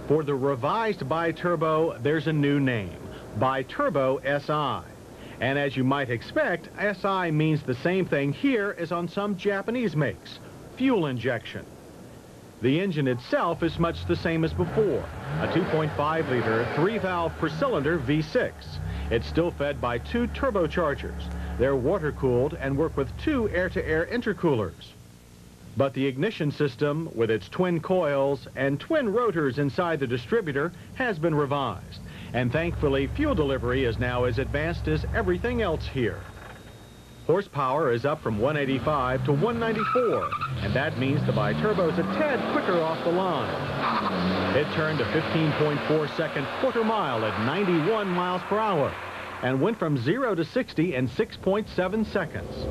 For the revised Biturbo, there's a new name, Biturbo SI. And as you might expect, SI means the same thing here as on some Japanese makes, fuel injection. The engine itself is much the same as before, a 2.5-liter, 3-valve per-cylinder V6. It's still fed by 2 turbochargers. They're water-cooled and work with 2 air-to-air intercoolers. But the ignition system, with its twin coils and twin rotors inside the distributor, has been revised. And thankfully, fuel delivery is now as advanced as everything else here. Horsepower is up from 185 to 194, and that means the Biturbo's a tad quicker off the line. It turned a 15.4-second quarter mile at 91 miles per hour and went from 0 to 60 in 6.7 seconds.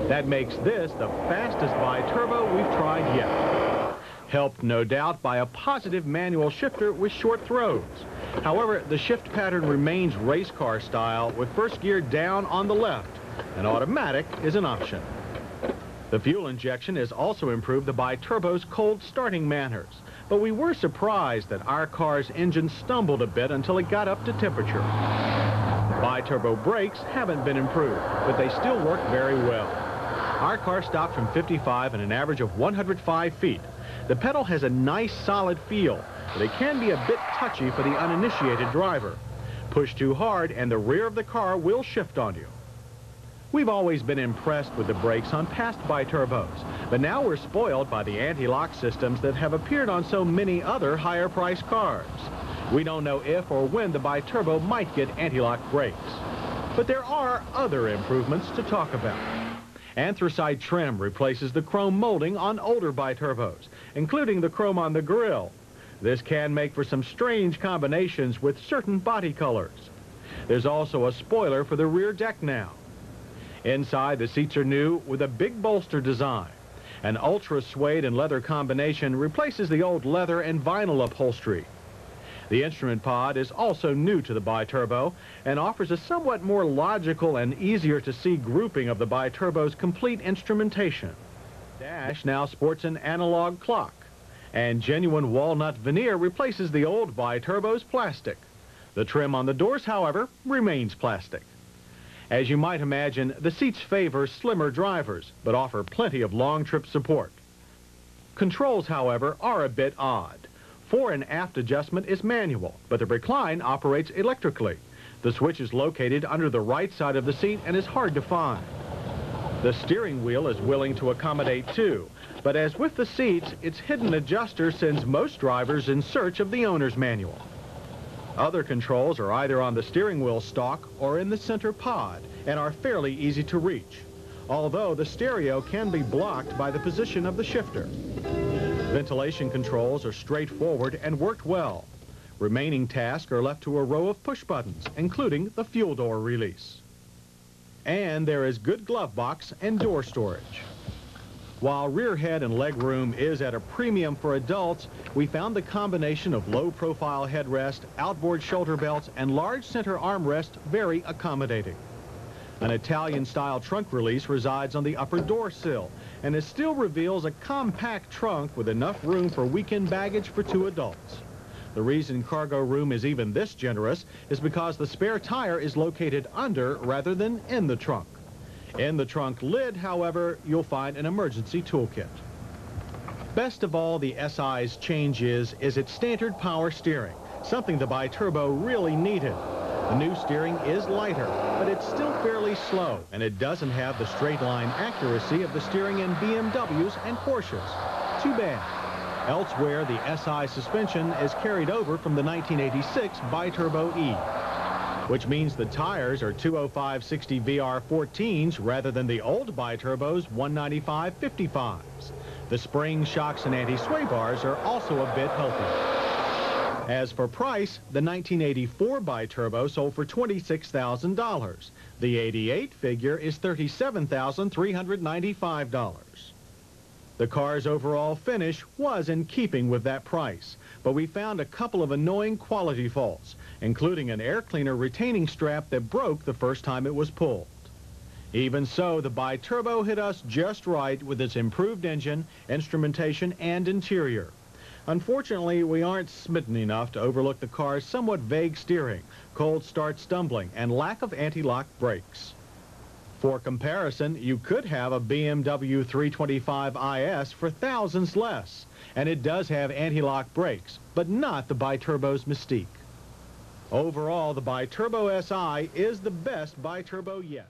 That makes this the fastest Biturbo we've tried yet. Helped, no doubt, by a positive manual shifter with short throws. However, the shift pattern remains race car style with first gear down on the left. An automatic is an option. The fuel injection has also improved the Biturbo's cold starting manners, but we were surprised that our car's engine stumbled a bit until it got up to temperature. The Biturbo brakes haven't been improved, but they still work very well. Our car stopped from 55 and an average of 105 feet. The pedal has a nice solid feel, but it can be a bit touchy for the uninitiated driver. Push too hard and the rear of the car will shift on you. We've always been impressed with the brakes on past Biturbos, but now we're spoiled by the anti-lock systems that have appeared on so many other higher-priced cars. We don't know if or when the Biturbo might get anti-lock brakes. But there are other improvements to talk about. Anthracite Trim replaces the chrome molding on older Biturbos, including the chrome on the grille. This can make for some strange combinations with certain body colors. There's also a spoiler for the rear deck now. Inside, the seats are new with a big bolster design. An ultra suede and leather combination replaces the old leather and vinyl upholstery. The instrument pod is also new to the Biturbo and offers a somewhat more logical and easier to see grouping of the Biturbo's complete instrumentation. The dash now sports an analog clock, and genuine walnut veneer replaces the old Biturbo's plastic. The trim on the doors, however, remains plastic. As you might imagine, the seats favor slimmer drivers, but offer plenty of long trip support. Controls, however, are a bit odd. Fore and aft adjustment is manual, but the recline operates electrically. The switch is located under the right side of the seat and is hard to find. The steering wheel is willing to accommodate too, but as with the seats, its hidden adjuster sends most drivers in search of the owner's manual. Other controls are either on the steering wheel stalk or in the center pod and are fairly easy to reach, although the stereo can be blocked by the position of the shifter. Ventilation controls are straightforward and worked well. Remaining tasks are left to a row of push buttons, including the fuel door release. And there is good glove box and door storage. While rear head and leg room is at a premium for adults, we found the combination of low-profile headrest, outboard shoulder belts, and large center armrest very accommodating. An Italian-style trunk release resides on the upper door sill, and it still reveals a compact trunk with enough room for weekend baggage for 2 adults. The reason cargo room is even this generous is because the spare tire is located under rather than in the trunk. In the trunk lid, however, you'll find an emergency toolkit. Best of all, the SI's change is its standard power steering, something the Biturbo really needed. The new steering is lighter, but it's still fairly slow, and it doesn't have the straight line accuracy of the steering in BMWs and Porsches. Too bad. Elsewhere, the SI suspension is carried over from the 1986 Biturbo E, which means the tires are 205/60 VR14s rather than the old Biturbo's 195/55s. The springs, shocks, and anti-sway bars are also a bit healthier. As for price, the 1984 Biturbo sold for $26,000. The 88 figure is $37,395. The car's overall finish was in keeping with that price, but we found a couple of annoying quality faults, including an air cleaner retaining strap that broke the first time it was pulled. Even so, the Biturbo hit us just right with its improved engine, instrumentation, and interior. Unfortunately, we aren't smitten enough to overlook the car's somewhat vague steering, cold start stumbling, and lack of anti-lock brakes. For comparison, you could have a BMW 325 IS for thousands less, and it does have anti-lock brakes, but not the Biturbo's mystique. Overall, the Biturbo SI is the best Biturbo yet.